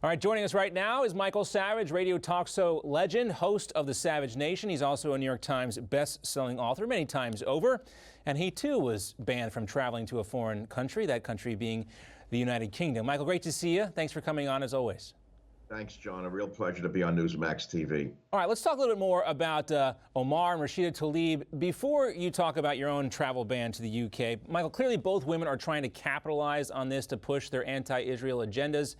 All right, joining us right now is Michael Savage, radio talk show legend, host of The Savage Nation. He's also a New York Times best-selling author many times over. And he, too, was banned from traveling to a foreign country, that country being the United Kingdom. Michael, great to see you. Thanks for coming on, as always. Thanks, John. A real pleasure to be on Newsmax TV. All right, let's talk a little bit more about Omar and Rashida Tlaib. Before you talk about your own travel ban to the UK, Michael, clearly both women are trying to capitalize on this to push their anti-Israel agendas.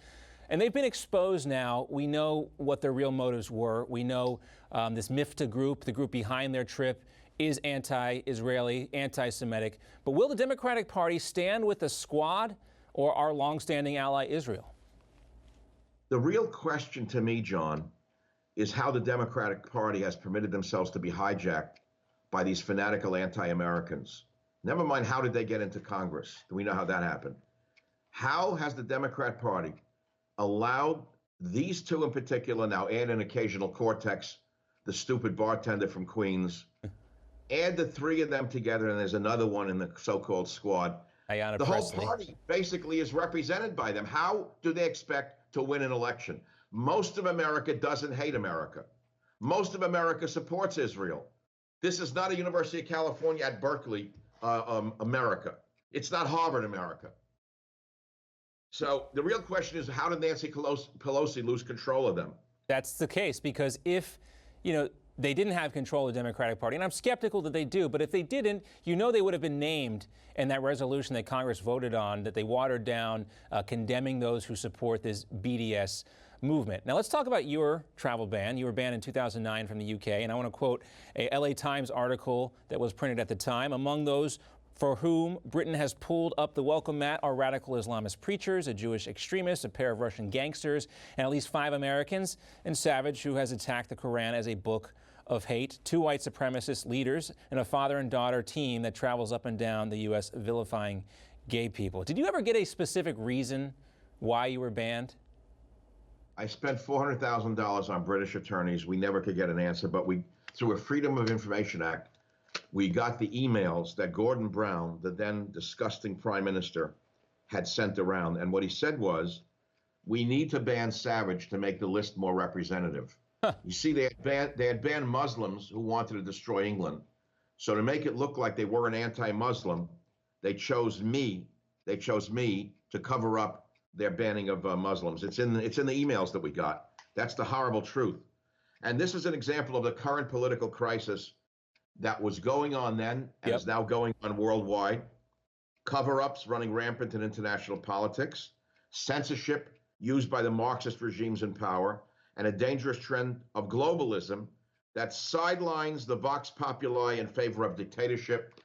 And they've been exposed now. We know what their real motives were. We know this MIFTA group, the group behind their trip, is anti-Israeli, anti-Semitic. But will the Democratic Party stand with the Squad or our longstanding ally Israel? The real question to me, John, is how the Democratic Party has permitted themselves to be hijacked by these fanatical anti-Americans. Never mind how did they get into Congress. Do we know how that happened? How has the Democrat Party allowed these two in particular, now add an occasional Cortex, the stupid bartender from Queens, add the three of them together, and there's another one in the so-called Squad. Ayanna The whole Pressley. party basically is represented by them. How do they expect to win an election? Most of America doesn't hate America. Most of America supports Israel. This is not a University of California at Berkeley, America. It's not Harvard, America. So the real question is, how did Nancy Pelosi lose control of them? That's the case, because if, they didn't have control of the Democratic Party, and I'm skeptical that they do, but if they didn't, they would have been named in that resolution that Congress voted on, that they watered down, condemning those who support this BDS movement. Now let's talk about your travel ban. You were banned in 2009 from the UK, and I want to quote a LA Times article that was printed at the time. Among those for whom Britain has pulled up the welcome mat are radical Islamist preachers, a Jewish extremist, a pair of Russian gangsters, and at least 5 Americans, and Savage, who has attacked the Quran as a book of hate, 2 white supremacist leaders, and a father and daughter team that travels up and down the U.S. vilifying gay people. Did you ever get a specific reason why you were banned? I spent $400,000 on British attorneys. We never could get an answer, but through a Freedom of Information Act, we got the emails that Gordon Brown, the then disgusting prime minister, had sent around. And what he said was, we need to ban Savage to make the list more representative. You see, they had banned Muslims who wanted to destroy England. So to make it look like they were an anti-Muslim, they chose me to cover up their banning of Muslims. It's in the emails that we got. That's the horrible truth. And this is an example of the current political crisis that was going on then and is now going on worldwide. Cover-ups running rampant in international politics, censorship used by the Marxist regimes in power, and a dangerous trend of globalism that sidelines the vox populi in favor of dictatorship.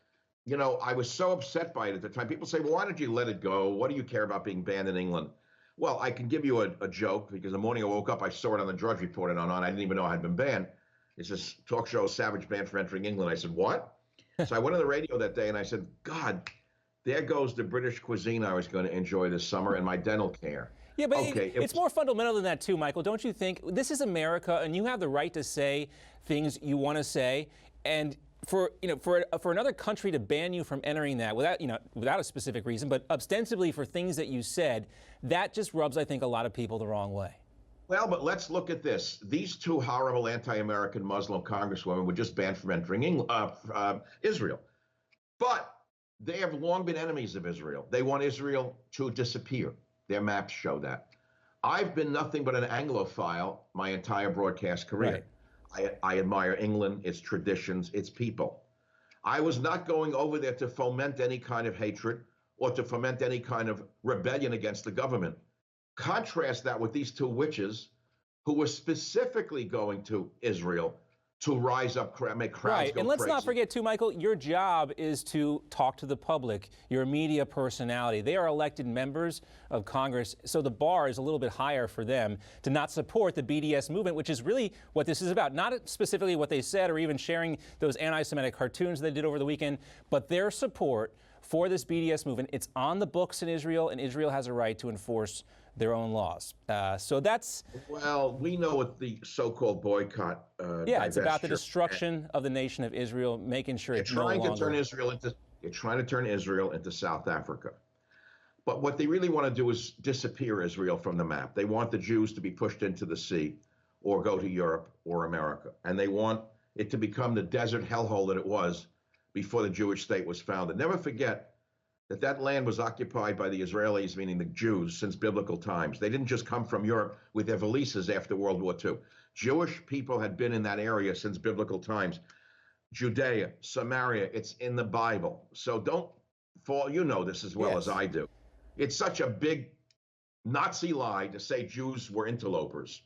I was so upset by it at the time. People say, well, why don't you let it go? What do you care about being banned in England? Well, I can give you a joke, because the morning I woke up, I saw it on the Drudge Report and on. I didn't even know I had been banned. It says, talk show Savage banned for entering England. I said, what? So I went on the radio that day and I said, God, there goes the British cuisine I was going to enjoy this summer and my dental care. Yeah, but it's more fundamental than that too, Michael. Don't you think? This is America, and you have the right to say things you want to say. And for another country to ban you from entering that without a specific reason, but ostensibly for things that you said, that just rubs, I think, a lot of people the wrong way. Well, but let's look at this. These 2 horrible anti-American Muslim congresswomen were just banned from entering Israel. But they have long been enemies of Israel. They want Israel to disappear. Their maps show that. I've been nothing but an Anglophile my entire broadcast career. Right. I admire England, its traditions, its people. I was not going over there to foment any kind of hatred or to foment any kind of rebellion against the government. Contrast that with these 2 witches who were specifically going to Israel to rise up, make crowds go crazy. And let's not forget, too, Michael, your job is to talk to the public. You're a media personality. They are elected members of Congress, so the bar is a little bit higher for them to not support the BDS movement, which is really what this is about. Not specifically what they said or even sharing those anti-Semitic cartoons they did over the weekend, but their support for this BDS movement. It's on the books in Israel, and Israel has a right to enforce their own laws. So that's... Well, we know what the so-called boycott... it's about the destruction of the nation of Israel, making sure it's no longer... You're trying to turn Israel into South Africa. But what they really want to do is disappear Israel from the map. They want the Jews to be pushed into the sea or go to Europe or America. And they want it to become the desert hellhole that it was before the Jewish state was founded. Never forget that that land was occupied by the Israelis, meaning the Jews, since biblical times. They didn't just come from Europe with their valises after World War II. Jewish people had been in that area since biblical times. Judea, Samaria, it's in the Bible. So don't fall, you know this as well as I do. It's such a big Nazi lie to say Jews were interlopers.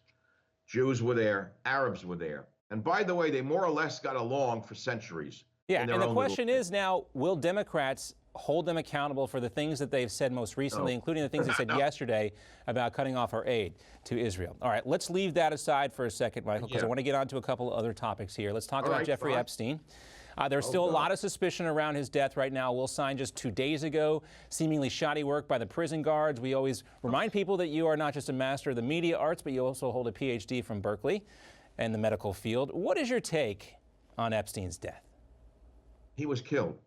Jews were there, Arabs were there. And by the way, they more or less got along for centuries. Yeah, and the question is now, will Democrats hold them accountable for the things that they've said most recently, including the things they said yesterday about cutting off our aid to Israel? All right, let's leave that aside for a second, Michael, because I want to get on to a couple of other topics here. Let's talk about Jeffrey Epstein. There's still a lot of suspicion around his death right now. Will signed just 2 days ago, seemingly shoddy work by the prison guards. We always remind people that you are not just a master of the media arts, but you also hold a PhD from Berkeley and the medical field. What is your take on Epstein's death? He was killed.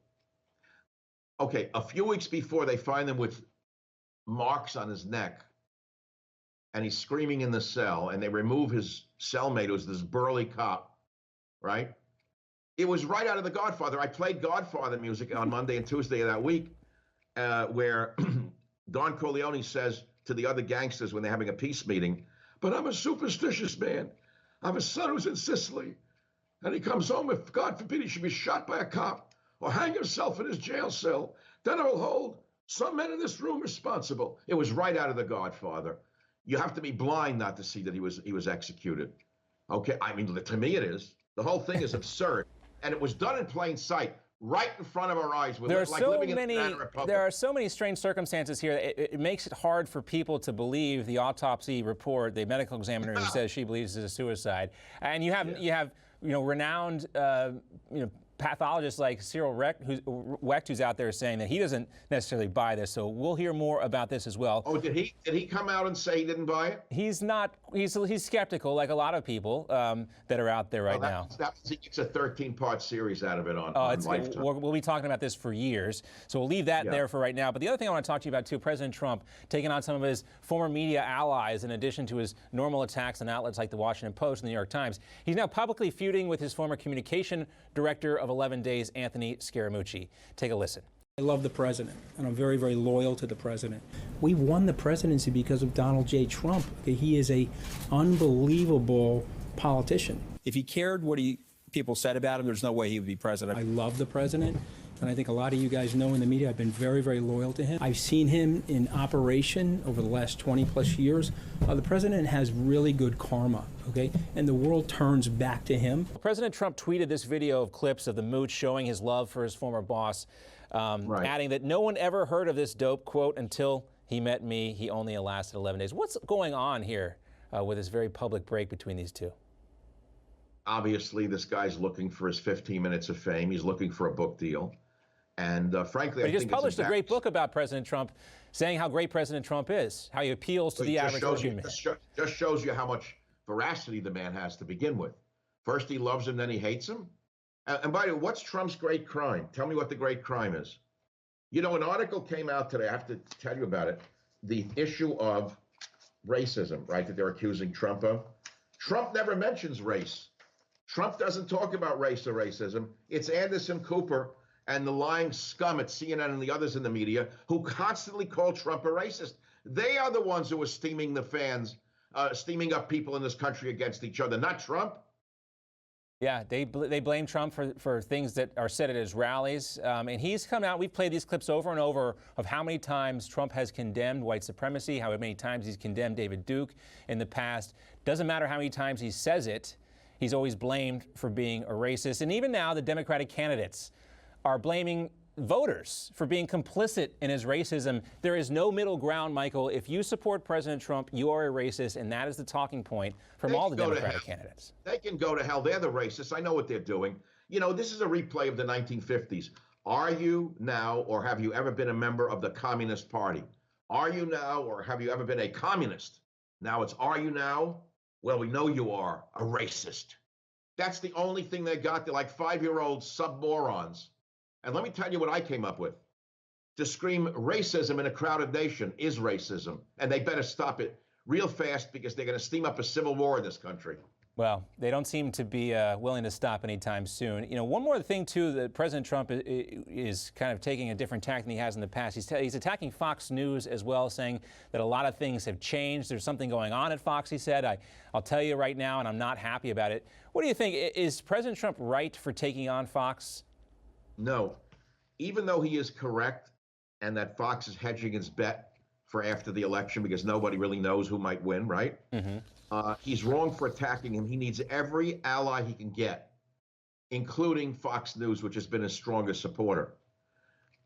Okay, a few weeks before, they find him with marks on his neck, and he's screaming in the cell, and they remove his cellmate, who's this burly cop, right? It was right out of The Godfather. I played Godfather music on Monday and Tuesday of that week, where Don Corleone says to the other gangsters when they're having a peace meeting, but I'm a superstitious man. I have a son who's in Sicily, and he comes home, if God forbid he should be shot by a cop or hang himself in his jail cell, then I will hold some men in this room responsible. It was right out of The Godfather. You have to be blind not to see that he was executed. Okay, I mean, to me it is. The whole thing is absurd. And it was done in plain sight, right in front of our eyes. There are so many strange circumstances here. It makes it hard for people to believe the autopsy report, the medical examiner who says she believes it's a suicide. And you have renowned pathologists like Cyril Wecht, who's out there saying that he doesn't necessarily buy this. So we'll hear more about this as well. Oh, did he come out and say he didn't buy it? He's not. He's skeptical, like a lot of people that are out there right now. It's a 13-part series out of it on Lifetime. We'll be talking about this for years. So we'll leave that there for right now. But the other thing I want to talk to you about, too, President Trump taking on some of his former media allies in addition to his normal attacks on outlets like the Washington Post and the New York Times. He's now publicly feuding with his former communication director of 11 Days, Anthony Scaramucci. Take a listen. I love the president, and I'm very, very loyal to the president. We won the presidency because of Donald J. Trump. He is an unbelievable politician. If he cared what people said about him, there's no way he would be president. I love the president, and I think a lot of you guys know in the media I've been very, very loyal to him. I've seen him in operation over the last 20-plus years. The president has really good karma, okay? And the world turns back to him. President Trump tweeted this video of clips of the Mooch showing his love for his former boss, adding that no one ever heard of this dope, quote, until he met me. He only lasted 11 days. What's going on here with this very public break between these two? Obviously, this guy's looking for his 15 minutes of fame. He's looking for a book deal. And frankly, but he just published a great book about President Trump, saying how great President Trump is, how he appeals to the average working man. Just shows you how much veracity the man has to begin with. First he loves him, then he hates him. And by the way, what's Trump's great crime? Tell me what the great crime is. You know, an article came out today. I have to tell you about it. The issue of racism, right, that they're accusing Trump of. Trump never mentions race. Trump doesn't talk about race or racism. It's Anderson Cooper and the lying scum at CNN and the others in the media who constantly call Trump a racist. They are the ones who are steaming the fans, steaming up people in this country against each other, not Trump. Yeah, they blame Trump for things that are said at his rallies. And he's come out, we've played these clips over and over of how many times Trump has condemned white supremacy, how many times he's condemned David Duke in the past. Doesn't matter how many times he says it, he's always blamed for being a racist. And even now, the Democratic candidates are blaming voters for being complicit in his racism. There is no middle ground, Michael. If you support President Trump, you are a racist, and that is the talking point from all the Democratic candidates. They can go to hell. They're the racists. I know what they're doing. You know, this is a replay of the 1950s. Are you now, or have you ever been a member of the Communist Party? Are you now, or have you ever been a communist? Now it's, are you now? Well, we know you are a racist. That's the only thing they got. They're like 5-year-old sub-morons. And let me tell you what I came up with. to scream racism in a crowded nation is racism, and they better stop it real fast because they're going to steam up a civil war in this country. Well, they don't seem to be willing to stop anytime soon. You know, one more thing, too, that President Trump is kind of taking a different tack than he has in the past. He's attacking Fox News as well, saying that a lot of things have changed. There's something going on at Fox, he said. I'll tell you right now, and I'm not happy about it. What do you think? Is President Trump right for taking on Fox? No. Even though he is correct and that Fox is hedging its bet for after the election because nobody really knows who might win, right? Mm-hmm. He's wrong for attacking him. He needs every ally he can get, including Fox News, which has been his strongest supporter.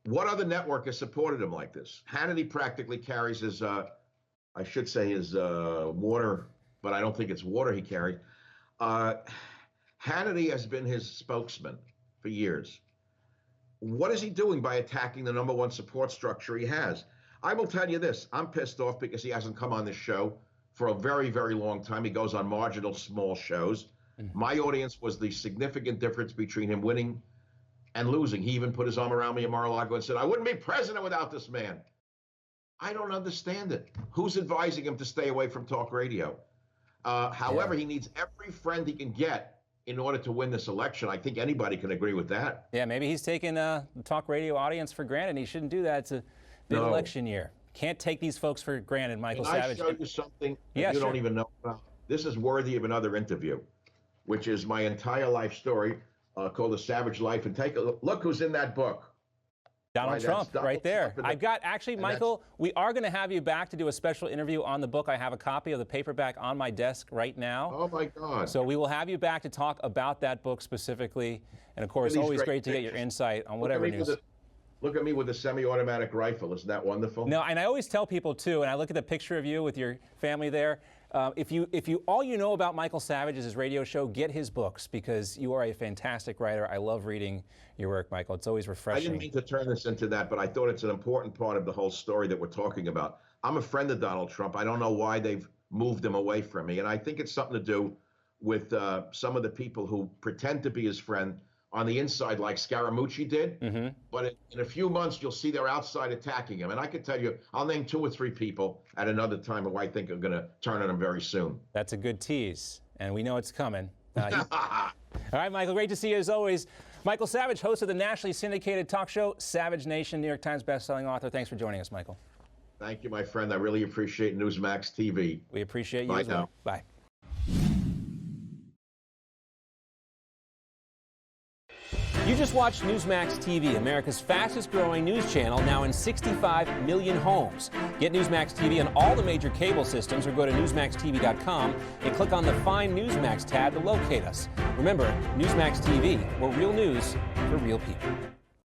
What other network has supported him like this? Hannity practically carries his, I should say his water, but I don't think it's water he carried. Hannity has been his spokesman for years. What is he doing by attacking the #1 support structure he has? I will tell you this. I'm pissed off because he hasn't come on this show for a very, very long time. He goes on marginal small shows. My audience was the significant difference between him winning and losing. He even put his arm around me in Mar-a-Lago and said, I wouldn't be president without this man. I don't understand it. Who's advising him to stay away from talk radio? However, he needs every friend he can get in order to win this election. I think anybody can agree with that. Yeah, maybe he's taking the talk radio audience for granted. He shouldn't do that. It's a big election year. Can't take these folks for granted, Michael Savage. Can I show you something that you don't even know about? This is worthy of another interview, which is my entire life story called The Savage Life. And take a look who's in that book. Donald Trump, right there. I've got, actually, Michael, we are going to have you back to do a special interview on the book. I have a copy of the paperback on my desk right now. Oh, my God. So we will have you back to talk about that book specifically. And, of course, always great to get your insight on whatever news. Look at me with a semi-automatic rifle. Isn't that wonderful? No, and I always tell people, too, and I look at the picture of you with your family there, if you all you know about Michael Savage is his radio show, get his books because you are a fantastic writer. I love reading your work, Michael. It's always refreshing. I didn't mean to turn this into that, but I thought it's an important part of the whole story that we're talking about. I'm a friend of Donald Trump. I don't know why they've moved him away from me, and I think it's something to do with some of the people who pretend to be his friend on the inside, like Scaramucci did. Mm-hmm. But in a few months, you'll see they're outside attacking him. And I can tell you, I'll name 2 or 3 people at another time who I think are going to turn on him very soon. That's a good tease, and we know it's coming. All right, Michael, great to see you as always. Michael Savage, host of the nationally syndicated talk show, Savage Nation, New York Times bestselling author. Thanks for joining us, Michael. Thank you, my friend. I really appreciate Newsmax TV. We appreciate you as well. Bye. You just watched Newsmax TV, America's fastest growing news channel, now in 65 million homes. Get Newsmax TV on all the major cable systems or go to NewsmaxTV.com and click on the Find Newsmax tab to locate us. Remember, Newsmax TV, where real news for real people.